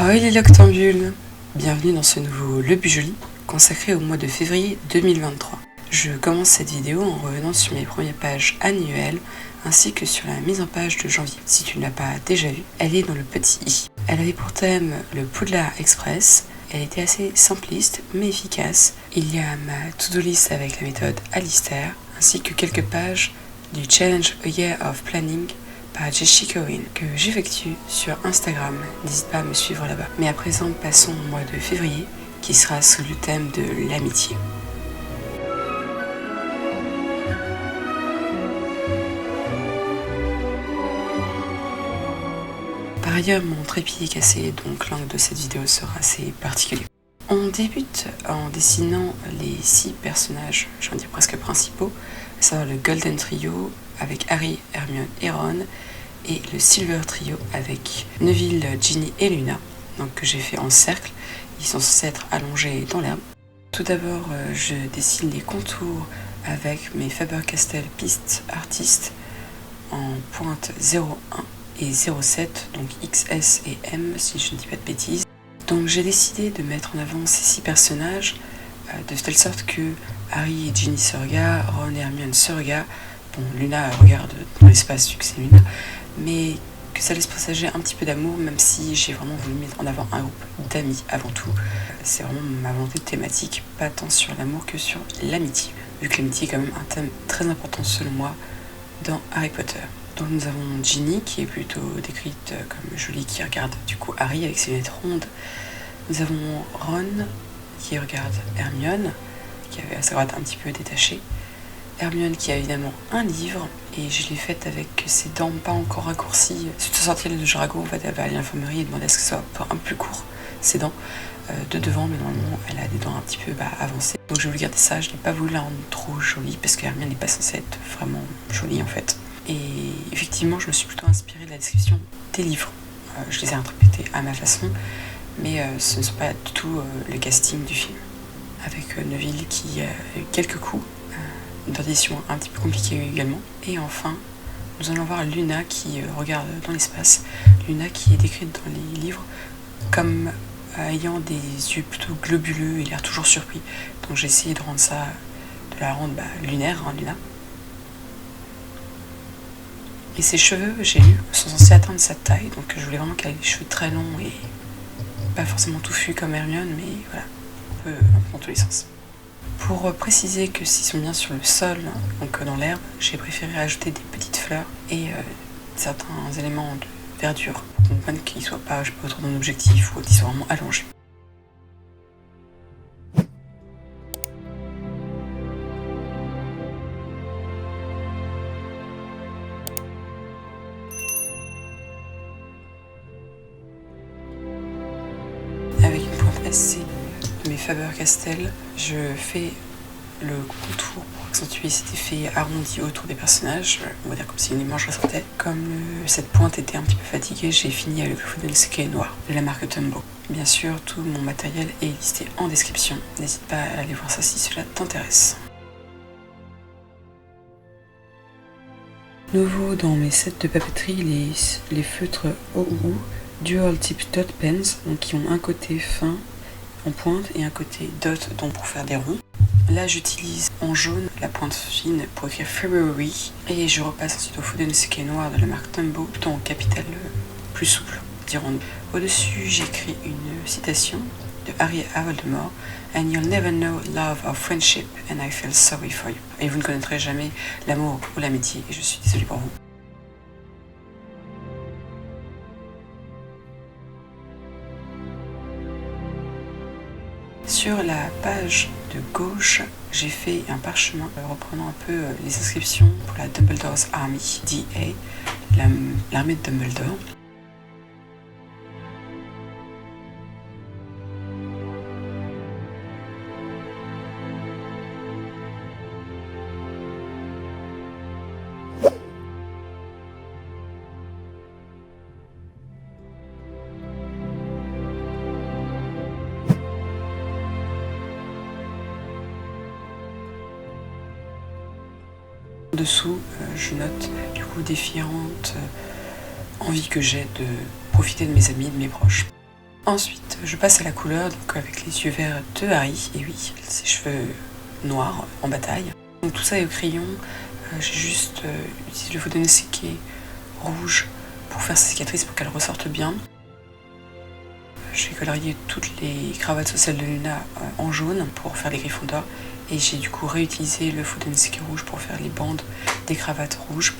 Ahoy les Loctambules! Bienvenue dans ce nouveau Le Bujoli consacré au mois de février 2023. Je commence cette vidéo en revenant sur mes premières pages annuelles ainsi que sur la mise en page de janvier. Si tu ne l'as pas déjà vue, elle est dans le petit i. Elle avait pour thème le Poudlard Express. Elle était assez simpliste mais efficace. Il y a ma to-do list avec la méthode Alistair ainsi que quelques pages du Challenge A Year of Planning par Jessie Cohen que j'effectue sur Instagram. N'hésite pas à me suivre là-bas. Mais à présent, passons au mois de février qui sera sous le thème de l'amitié. Par ailleurs, mon trépied est cassé, donc l'angle de cette vidéo sera assez particulier. On débute en dessinant les 6 personnages, j'en dis presque principaux, à savoir le Golden Trio avec Harry, Hermione et Ron, et le Silver Trio avec Neville, Ginny et Luna, donc que j'ai fait en cercle. Ils sont censés être allongés dans l'herbe. Tout d'abord, je dessine les contours avec mes Faber-Castell Piste Artist en pointe 0,1 et 0,7, donc XS et M si je ne dis pas de bêtises. Donc j'ai décidé de mettre en avant ces 6 personnages de telle sorte que Harry et Ginny se regardent, Ron et Hermione se regardent. Bon, Luna regarde dans l'espace vu que c'est Luna, mais que ça laisse présager un petit peu d'amour, même si j'ai vraiment voulu mettre en avant un groupe d'amis avant tout. C'est vraiment ma volonté thématique, pas tant sur l'amour que sur l'amitié, vu que l'amitié est quand même un thème très important selon moi dans Harry Potter. Donc nous avons Ginny qui est plutôt décrite comme jolie, qui regarde du coup Harry avec ses lunettes rondes. Nous avons Ron qui regarde Hermione, qui avait sa droite un petit peu détachée. Hermione qui a évidemment un livre, et je l'ai faite avec ses dents pas encore raccourcies. Suite au sortir de Drago, en fait, elle va à l'infirmerie et demander à ce que ça soit un peu plus court, ses dents de devant, mais normalement elle a des dents un petit peu avancées. Donc je voulais garder ça, je n'ai pas voulu la rendre trop jolie, parce que Hermione n'est pas censée être vraiment jolie en fait. Et effectivement, je me suis plutôt inspirée de la description des livres. Je les ai interprétés à ma façon, mais ce ne sont pas du tout le casting du film. Avec Neville qui a eu quelques coups, une tradition un petit peu compliquée également. Et enfin, nous allons voir Luna qui regarde dans l'espace. Luna qui est décrite dans les livres comme ayant des yeux plutôt globuleux et l'air toujours surpris. Donc j'ai essayé de rendre ça, de la rendre lunaire, hein, Luna. Et ses cheveux, j'ai lu, sont censés atteindre sa taille, donc je voulais vraiment qu'elle ait des cheveux très longs et pas forcément touffus comme Hermione, mais voilà, un peu dans tous les sens. Pour préciser que s'ils sont bien sur le sol, donc dans l'herbe, j'ai préféré ajouter des petites fleurs et certains éléments de verdure pour qu'on comprenne qu'ils ne soient pas, autour d'un objectif ou qu'ils soient vraiment allongés. Avec une pointe assez de mes Faber-Castell, je fais le contour pour accentuer cet effet arrondi autour des personnages, on va dire comme si une image ressortait. Comme cette pointe était un petit peu fatiguée, j'ai fini avec le Griffon Sky noir de la marque Tumbo. Bien sûr, tout mon matériel est listé en description, n'hésite pas à aller voir ça si cela t'intéresse. Nouveau dans mes sets de papeterie, les feutres OOO Dual Tip Dot Pens, donc qui ont un côté fin en pointe et un côté dot, donc pour faire des ronds. Là j'utilise en jaune la pointe fine pour écrire February, et je repasse ensuite au Foden Sky noir de la marque Tumbo, plutôt en capital plus souple, dirons-nous. Au-dessus j'écris une citation de Harry à Voldemort: And you'll never know love or friendship, and I feel sorry for you. Et vous ne connaîtrez jamais l'amour ou l'amitié, et je suis désolée pour vous. Sur la page de gauche, j'ai fait un parchemin reprenant un peu les inscriptions pour la Dumbledore's Army, DA, l'armée de Dumbledore. En dessous, je note du coup différentes envies que j'ai de profiter de mes amis, de mes proches. Ensuite, je passe à la couleur, donc avec les yeux verts de Harry, et oui, ses cheveux noirs en bataille. Donc tout ça est au crayon, j'ai juste utilisé le Faudenseke rouge pour faire sa cicatrice pour qu'elle ressorte bien. J'ai colorié toutes les cravates sociales de Luna en jaune pour faire les griffons d'or, et j'ai du coup réutilisé le Faudenseke rouge pour faire les bandes des cravates rouges.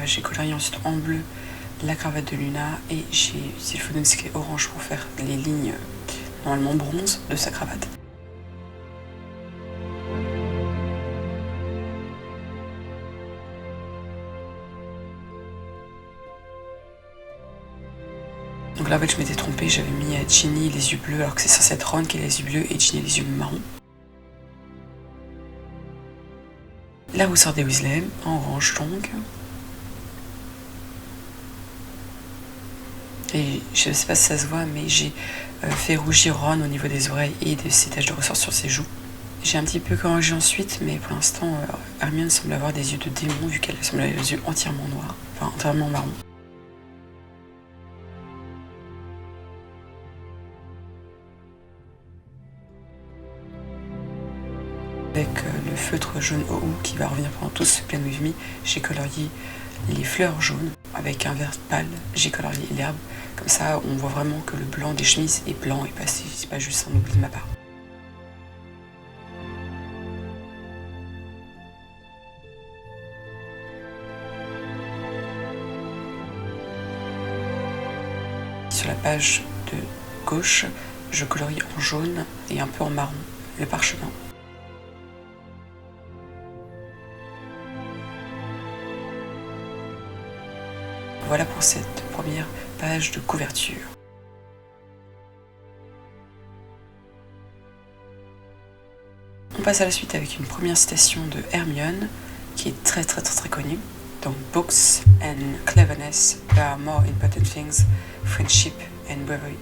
J'ai colorié ensuite en bleu la cravate de Luna et j'ai utilisé le Faudenseke orange pour faire les lignes normalement bronze de sa cravate. Donc là en fait je m'étais trompée, j'avais mis à Ginny les yeux bleus alors que c'est censé être Ron qui a les yeux bleus et Ginny les yeux marrons. La rousseur des Weasley en orange donc. Et je ne sais pas si ça se voit, mais j'ai fait rougir Ron au niveau des oreilles et de ses taches de ressort sur ses joues. J'ai un petit peu corrigé ensuite, mais pour l'instant, Hermione semble avoir des yeux de démon vu qu'elle semble avoir les yeux entièrement noirs, enfin entièrement marron. Avec le feutre jaune OU qui va revenir pendant tout ce Plan With Me, j'ai colorié les fleurs jaunes. Avec un vert pâle, j'ai colorié l'herbe. Comme ça, on voit vraiment que le blanc des chemises est blanc et c'est pas juste un oubli de ma part. Sur la page de gauche, je colorie en jaune et un peu en marron le parchemin. Voilà pour cette première page de couverture. On passe à la suite avec une première citation de Hermione qui est très connue. Dans Books and Cleverness, there are more important things, friendship and bravery.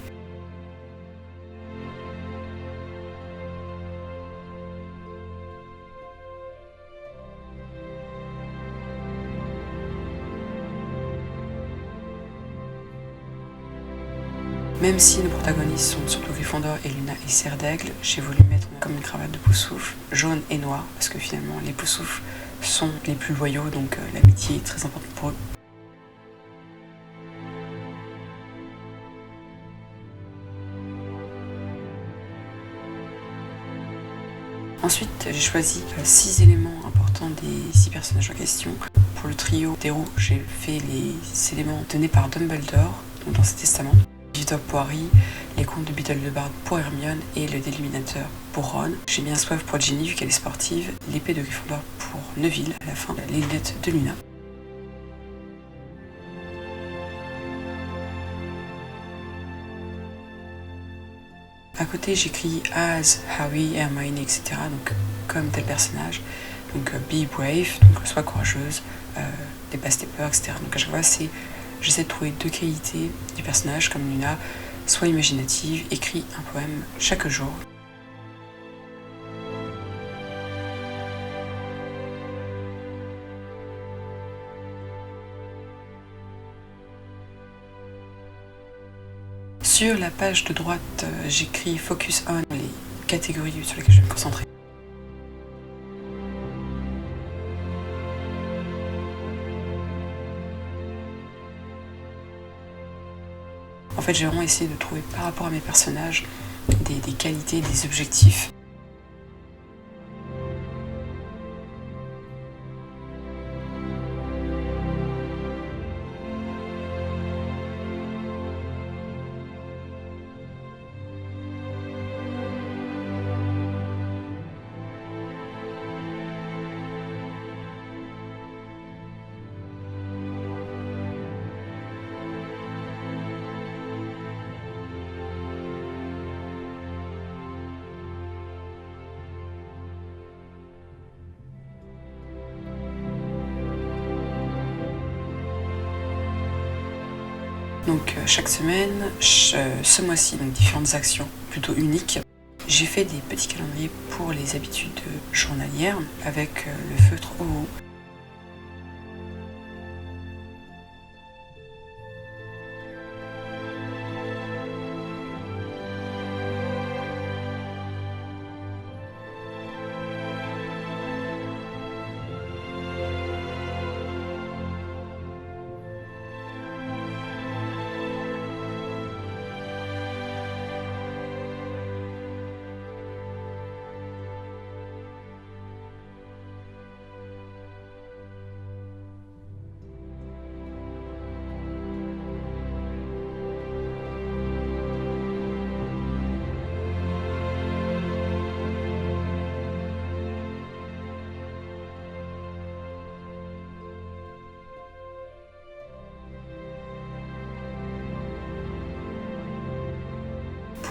Même si nos protagonistes sont surtout Gryffondor et Luna et Serre d'Aigle, j'ai voulu mettre comme une cravate de Poussoufle, jaune et noir, parce que finalement les Poussoufles sont les plus loyaux, donc l'amitié est très importante pour eux. Ensuite, j'ai choisi 6 éléments importants des 6 personnages en question. Pour le trio d'héros, j'ai fait les éléments donnés par Dumbledore, donc dans ses testaments. Victor pour Harry, les contes de Beedleborg pour Hermione et le Déliminateur pour Ron. J'ai mis un soif pour Ginny vu qu'elle est sportive, l'épée de Gryffondor pour Neville à la fin, les lunettes de Luna. À côté j'écris as, Harry, Hermione, etc. Donc comme tel personnage. Donc be brave, donc sois courageuse, dépasse tes peurs, etc. Donc à chaque fois j'essaie de trouver 2 qualités du personnage comme Luna, soit imaginative, écrit un poème chaque jour. Sur la page de droite, j'écris Focus on, les catégories sur lesquelles je vais me concentrer. En fait, j'ai vraiment essayé de trouver par rapport à mes personnages des qualités, des objectifs. Donc chaque semaine, ce mois-ci, donc différentes actions plutôt uniques. J'ai fait des petits calendriers pour les habitudes journalières avec le feutre OU.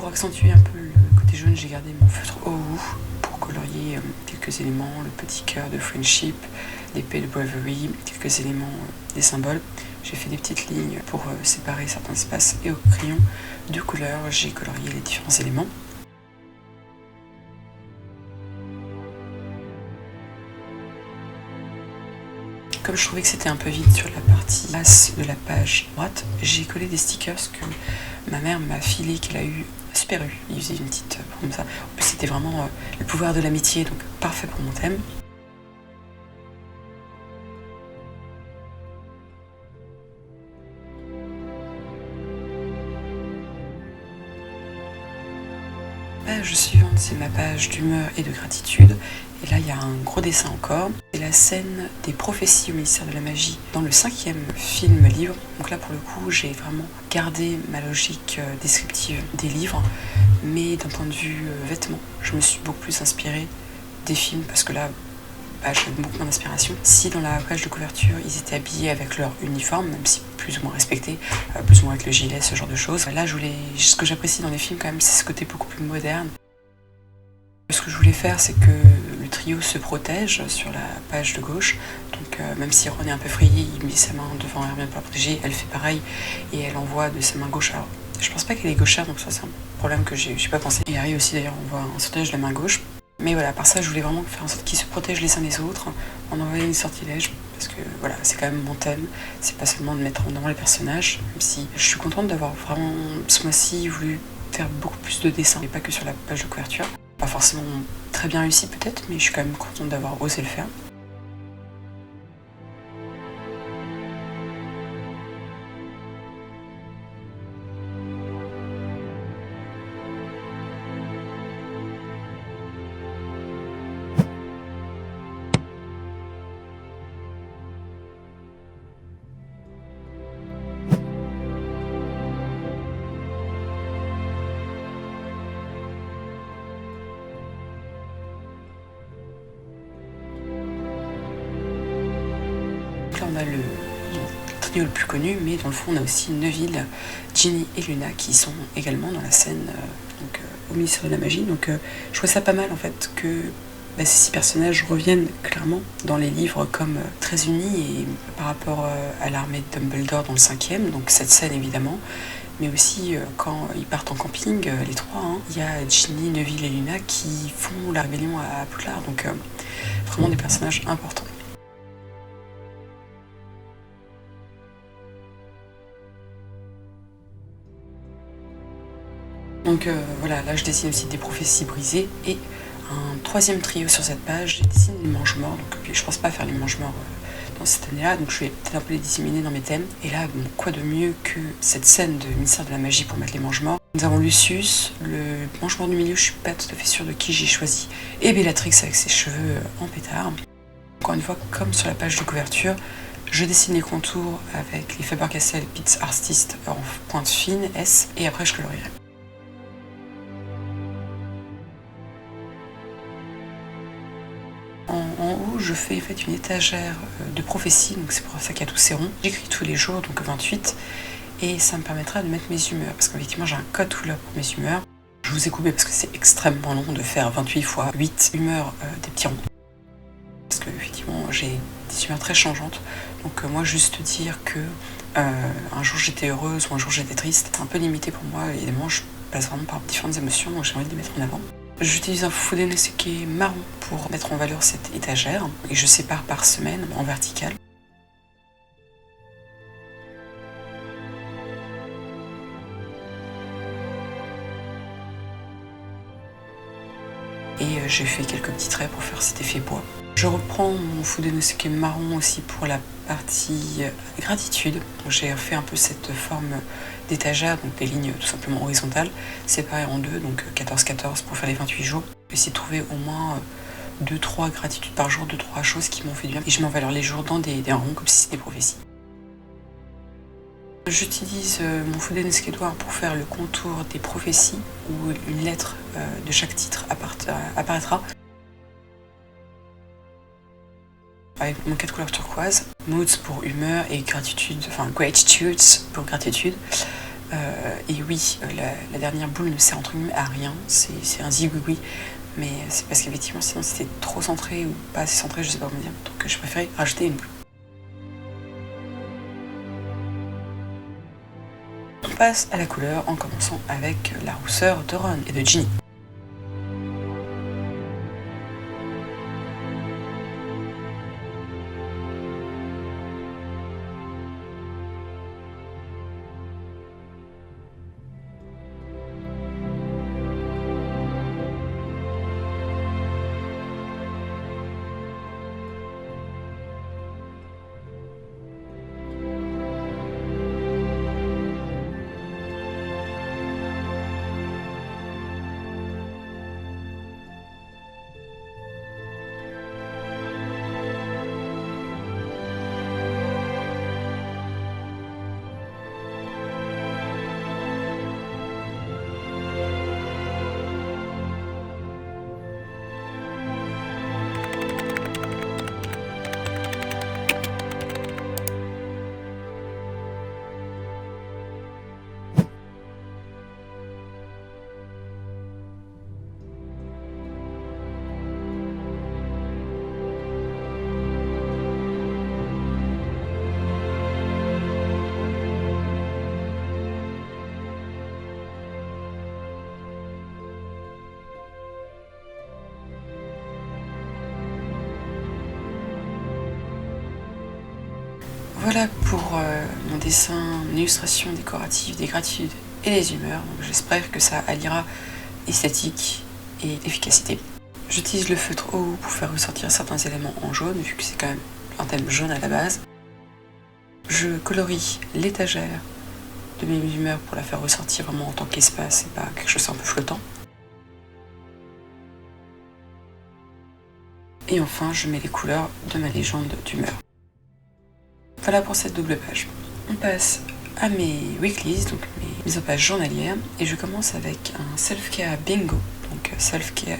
Pour accentuer un peu le côté jaune, j'ai gardé mon feutre Owu pour colorier quelques éléments, le petit cœur de Friendship, l'épée de Bravery, quelques éléments des symboles. J'ai fait des petites lignes pour séparer certains espaces et au crayon de couleur, j'ai colorié les différents éléments. Comme je trouvais que c'était un peu vide sur la partie basse de la page droite, j'ai collé des stickers que ma mère m'a filé, qu'elle a eu Super U. Il faisait une petite comme ça. En plus, c'était vraiment le pouvoir de l'amitié, donc parfait pour mon thème. Page suivante, c'est ma page d'humeur et de gratitude. Et là, il y a un gros dessin encore. C'est la scène des prophéties au ministère de la magie dans le 5e film-livre. Donc là, pour le coup, j'ai vraiment gardé ma logique descriptive des livres, mais d'un point de vue vêtements, je me suis beaucoup plus inspirée des films parce que là, j'avais beaucoup moins d'inspiration. Si dans la page de couverture, ils étaient habillés avec leur uniforme, même si plus ou moins respecté, plus ou moins avec le gilet, ce genre de choses. Là, ce que j'apprécie dans les films quand même, c'est ce côté beaucoup plus moderne. Ce que je voulais faire, c'est que le trio se protège sur la page de gauche. Donc même si Ron est un peu frayé, il met sa main devant Hermione pour la protéger, elle fait pareil et elle envoie de sa main gauche. Alors, je pense pas qu'elle est gauchère, donc ça c'est un problème que j'ai pas pensé. Et Harry aussi d'ailleurs, on voit un sauvetage de la main gauche. Mais voilà, par ça, je voulais vraiment faire en sorte qu'ils se protègent les uns les autres en envoyant une sortilège. Parce que voilà, c'est quand même mon thème. C'est pas seulement de mettre en avant les personnages. Même si je suis contente d'avoir vraiment, ce mois-ci, voulu faire beaucoup plus de dessins. Et pas que sur la page de couverture. Pas forcément très bien réussi peut-être, mais je suis quand même contente d'avoir osé le faire. Là, on a le trio le plus connu, mais dans le fond, on a aussi Neville, Ginny et Luna qui sont également dans la scène au ministère de la magie. Donc, je trouve ça pas mal en fait que ces 6 personnages reviennent clairement dans les livres comme très unis et par rapport à l'armée de Dumbledore dans le 5e, donc cette scène évidemment, mais aussi quand ils partent en camping, les 3, il y a Ginny, Neville et Luna qui font la rébellion à Poudlard, donc vraiment des personnages importants. Donc voilà, là je dessine aussi des prophéties brisées et un 3e trio sur cette page, j'ai dessiné les mange-morts, donc je pense pas faire les mange-morts dans cette année-là, donc je vais peut-être un peu les disséminer dans mes thèmes. Et là, bon, quoi de mieux que cette scène de ministère de la magie pour mettre les mange-morts. Nous avons Lucius, le mange-mort du milieu, je suis pas tout à fait sûre de qui j'ai choisi, et Bellatrix avec ses cheveux en pétard. Encore une fois, comme sur la page de couverture, je dessine les contours avec les Faber-Castell Pits Artist en pointe fine, S, et après je colorierai. En haut, je fais en fait une étagère de prophéties, donc c'est pour ça qu'il y a tous ces ronds. J'écris tous les jours, donc 28, et ça me permettra de mettre mes humeurs, parce qu'effectivement j'ai un code couleur pour mes humeurs. Je vous ai coupé parce que c'est extrêmement long de faire 28 fois 8 humeurs des petits ronds. Parce que effectivement j'ai des humeurs très changeantes, donc moi juste dire que un jour j'étais heureuse ou un jour j'étais triste, c'est un peu limité pour moi, évidemment je passe vraiment par différentes émotions, donc j'ai envie de les mettre en avant. J'utilise un Fufudenoseke marron pour mettre en valeur cette étagère et je sépare par semaine en verticale. Et j'ai fait quelques petits traits pour faire cet effet bois. Je reprends mon Fufudenoseke marron aussi pour la partie gratitude. J'ai fait un peu cette forme d'étagère, donc des lignes tout simplement horizontales, séparées en deux, donc 14-14 pour faire les 28 jours. J'ai essayé de trouver au moins 2-3 gratitudes par jour, 2-3 choses qui m'ont fait du bien. Et je mets en valeur les jours dans des ronds comme si c'était des prophéties. J'utilise mon Fufudenoseke noir pour faire le contour des prophéties où une lettre de chaque titre apparaîtra. Avec mon 4 couleurs turquoise, moods pour humeur et gratitude, enfin gratitudes pour gratitude. Et oui, la dernière boule ne sert entre guillemets à rien, c'est un zigouigoui, mais c'est parce qu'effectivement sinon c'était trop centré ou pas assez centré, je sais pas comment dire, donc je préférais rajouter une boule. On passe à la couleur en commençant avec la rousseur de Ron et de Ginny. Voilà pour mon dessin, mon illustration décorative des gratitudes et des humeurs. J'espère que ça alliera esthétique et efficacité. J'utilise le feutre haut pour faire ressortir certains éléments en jaune, vu que c'est quand même un thème jaune à la base. Je colorie l'étagère de mes humeurs pour la faire ressortir vraiment en tant qu'espace et pas quelque chose un peu flottant. Et enfin, je mets les couleurs de ma légende d'humeur. Voilà pour cette double page. On passe à mes weeklies, donc mes mises en page journalières, et je commence avec un self-care bingo, donc self-care,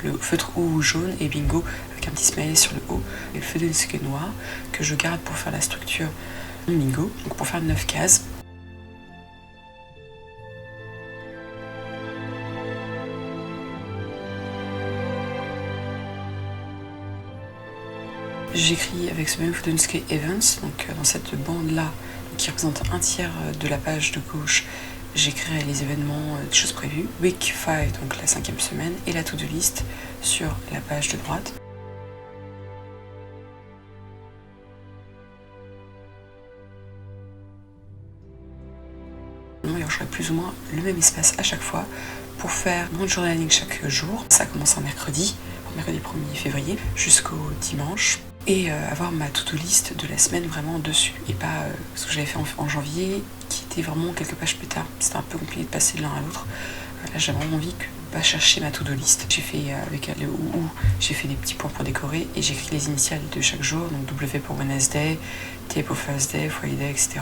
le feutre haut jaune et bingo avec un petit smiley sur le haut, et le feu de disque noir que je garde pour faire la structure de bingo, donc pour faire 9 cases. J'écris avec ce même Fudunske Events, donc dans cette bande-là, qui représente un tiers de la page de gauche, j'écrirai les événements, des choses prévues. Week 5, donc la 5e semaine, et la to-do list sur la page de droite. Il y aura plus ou moins le même espace à chaque fois pour faire mon journaling chaque jour. Ça commence un mercredi 1er février, jusqu'au dimanche. Et avoir ma to-do list de la semaine vraiment dessus, et pas ce que j'avais fait en janvier, qui était vraiment quelques pages plus tard. C'était un peu compliqué de passer de l'un à l'autre. Là, j'ai vraiment envie de pas chercher ma to-do list. J'ai fait avec le ou, j'ai fait des petits points pour décorer, et j'écris les initiales de chaque jour, donc W pour Wednesday, T pour Thursday, Friday, etc.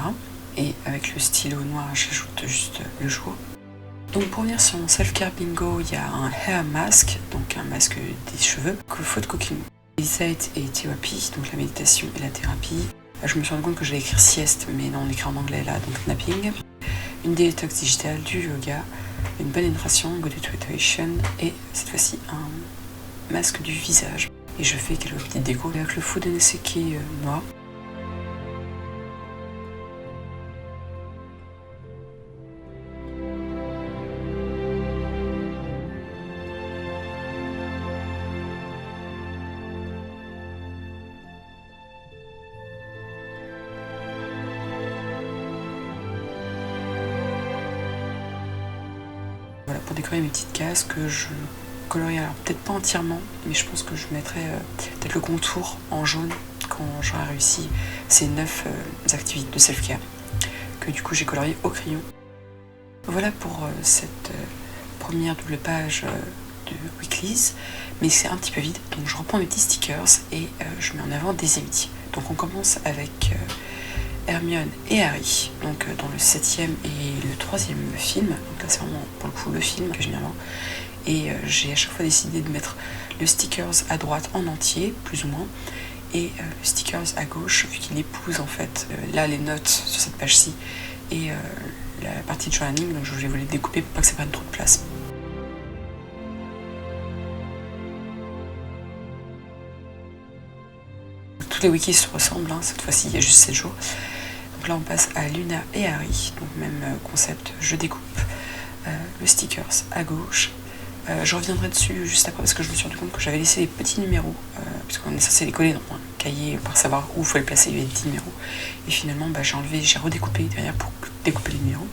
Et avec le stylo noir, j'ajoute juste le jour. Donc pour venir sur mon self-care bingo, il y a un hair mask, donc un masque des cheveux, faute cooking. Meditate et thérapie, donc la méditation et la thérapie. Je me suis rendu compte que j'allais écrire sieste, mais non, on écrit en anglais là, donc napping. Une détox digitale, du yoga, une bonne hydration, good hydration, et cette fois-ci un masque du visage. Et je fais quelques petites décos avec le food NSK noir. Voilà, pour décorer mes petites cases que je colorie, alors peut-être pas entièrement, mais je pense que je mettrai peut-être le contour en jaune quand j'aurai réussi ces 9 activités de self-care que du coup j'ai colorié au crayon. Voilà pour cette première double page de weeklies, mais c'est un petit peu vide, donc je reprends mes petits stickers et je mets en avant des amitiés. Donc on commence avec Hermione et Harry, donc dans le 7e et le 3e film, donc là c'est vraiment pour le coup le film que j'ai mis avant, et j'ai à chaque fois décidé de mettre le stickers à droite en entier, plus ou moins, et le stickers à gauche, vu qu'il épouse en fait là les notes sur cette page-ci, et la partie de journaling, donc je voulais les découper pour pas que ça prenne trop de place. Tous les wikis se ressemblent, hein, cette fois-ci il y a juste 7 jours. Donc là on passe à Luna et Harry, donc même concept, je découpe le stickers à gauche. Je reviendrai dessus juste après parce que je me suis rendu compte que j'avais laissé les petits numéros, puisqu'on est censé les coller dans un cahier pour savoir où il faut les placer, il y avait des petits numéros. Et finalement j'ai redécoupé derrière pour découper les numéros.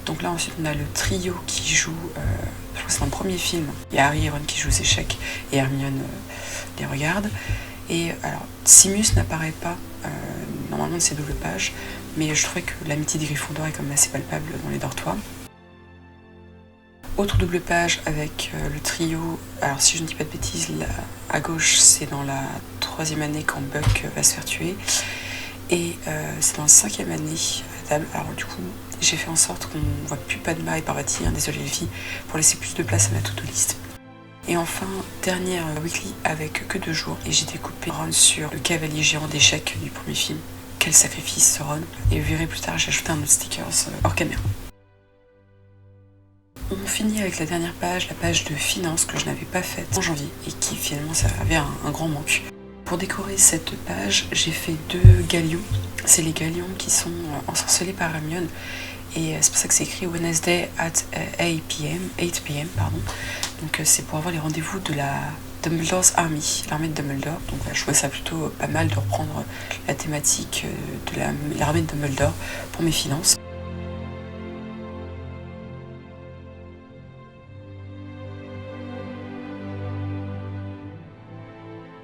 Donc là ensuite on a le trio qui joue, je crois que c'est dans le premier film, il y a Harry et Ron qui jouent aux échecs et Hermione les regarde. Et alors Simus n'apparaît pas normalement de ces doubles pages, mais je trouvais que l'amitié des Gryffondor est quand même assez palpable dans les dortoirs. Autre double page avec le trio, alors si je ne dis pas de bêtises, là, à gauche c'est dans la 3e année quand Buck va se faire tuer, et c'est dans la 5e année à la table. Alors du coup j'ai fait en sorte qu'on ne voit plus Padma et Parvati, hein, désolé les filles, pour laisser plus de place à ma to-do list. Et enfin, dernière weekly avec que 2 jours, et j'ai découpé Ron sur le cavalier géant d'échecs du premier film. Quel sacrifice ce Ron, et vous verrez plus tard j'ai ajouté un autre stickers hors caméra. On finit avec la dernière page, la page de finances que je n'avais pas faite en janvier et qui finalement ça avait un grand manque. Pour décorer cette page, j'ai fait 2 galions. C'est les galions qui sont ensorcelés par Hermione et c'est pour ça que c'est écrit Wednesday at 8 p.m. Donc c'est pour avoir les rendez-vous de la Dumbledore's Army, l'armée de Dumbledore. Donc voilà, je trouvais ça plutôt pas mal de reprendre la thématique de l'armée de Dumbledore pour mes finances.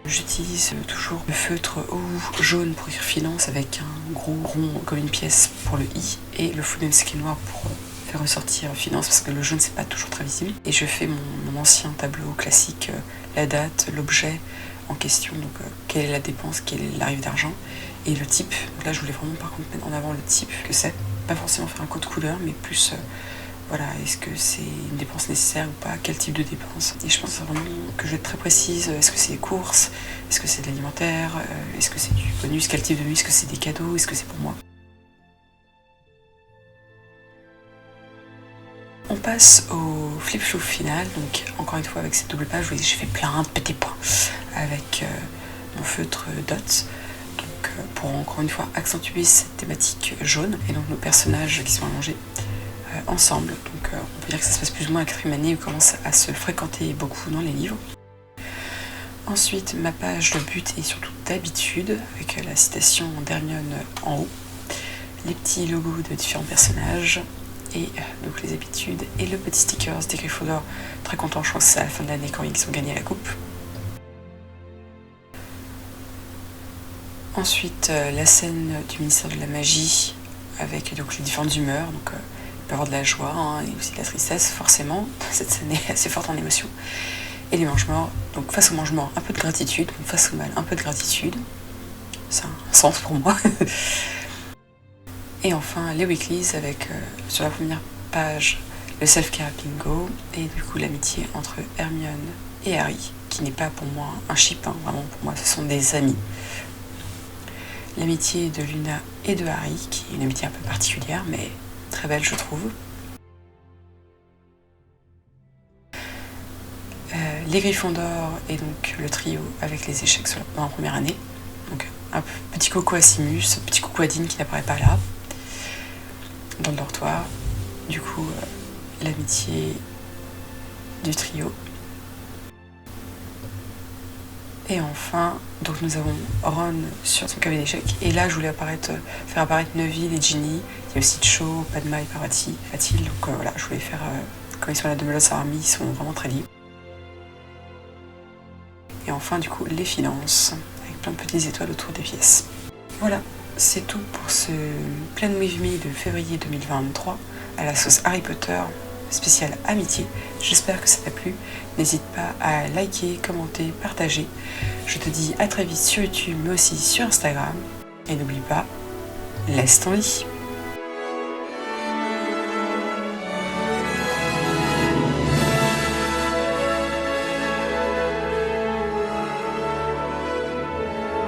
J'utilise toujours le feutre ou jaune pour écrire finance avec un gros rond comme une pièce pour le i et le full screen noir pour faire ressortir finance parce que le jaune c'est pas toujours très visible. Et je fais mon ancien tableau classique, la date, l'objet en question, donc quelle est la dépense, quelle est l'arrivée d'argent et le type. Donc là je voulais vraiment par contre mettre en avant le type que c'est, pas forcément faire un code couleur mais plus voilà, est-ce que c'est une dépense nécessaire ou pas, quel type de dépense. Et je pense vraiment que je vais être très précise, est-ce que c'est des courses, est-ce que c'est de l'alimentaire, est-ce que c'est du bonus, quel type de bonus, est-ce que c'est des cadeaux, est-ce que c'est pour moi. On passe au flip-flop final, donc encore une fois avec cette double page, vous voyez j'ai fait plein de petits points avec mon feutre Dot. Donc pour encore une fois accentuer cette thématique jaune, et donc nos personnages qui sont allongés ensemble, donc on peut dire que ça se passe plus ou moins à la 4e année où ils commencent à se fréquenter beaucoup dans les livres. Ensuite ma page de but et surtout d'habitude avec la citation d'Hermione en haut, les petits logos de différents personnages et donc les habitudes et le petit stickers des Gryffondor, très content, je crois que c'est à la fin de l'année quand ils ont gagné la coupe. Ensuite la scène du ministère de la magie avec donc les différentes humeurs, donc il peut y avoir de la joie hein, et aussi de la tristesse forcément, cette scène est assez forte en émotion. Et les mange-morts, donc face au mange-morts un peu de gratitude, donc face au mal un peu de gratitude, c'est un sens pour moi. Et enfin les weeklies avec sur la première page le self-care bingo et du coup l'amitié entre Hermione et Harry, qui n'est pas pour moi un ship, hein, vraiment pour moi ce sont des amis. L'amitié de Luna et de Harry, qui est une amitié un peu particulière mais très belle je trouve. Les Gryffondor et donc le trio avec les échecs dans la première année. Donc un petit coucou à Simus, petit coucou à Dean qui n'apparaît pas là. Dans le dortoir. Du coup, l'amitié du trio. Et enfin, donc nous avons Ron sur son cavalier d'échecs. Et là, je voulais faire apparaître Neville et Ginny. Il y a aussi Cho, Padma et Parvati, Fatil. Donc voilà, je voulais faire, quand ils sont à la Dumbledore's Army, ils sont vraiment très libres. Et enfin, du coup, les finances, avec plein de petites étoiles autour des pièces. Voilà, c'est tout pour ce Plan With Me de février 2023 à la sauce Harry Potter spéciale amitié. J'espère que ça t'a plu. N'hésite pas à liker, commenter, partager. Je te dis à très vite sur YouTube, mais aussi sur Instagram. Et n'oublie pas, laisse ton lit.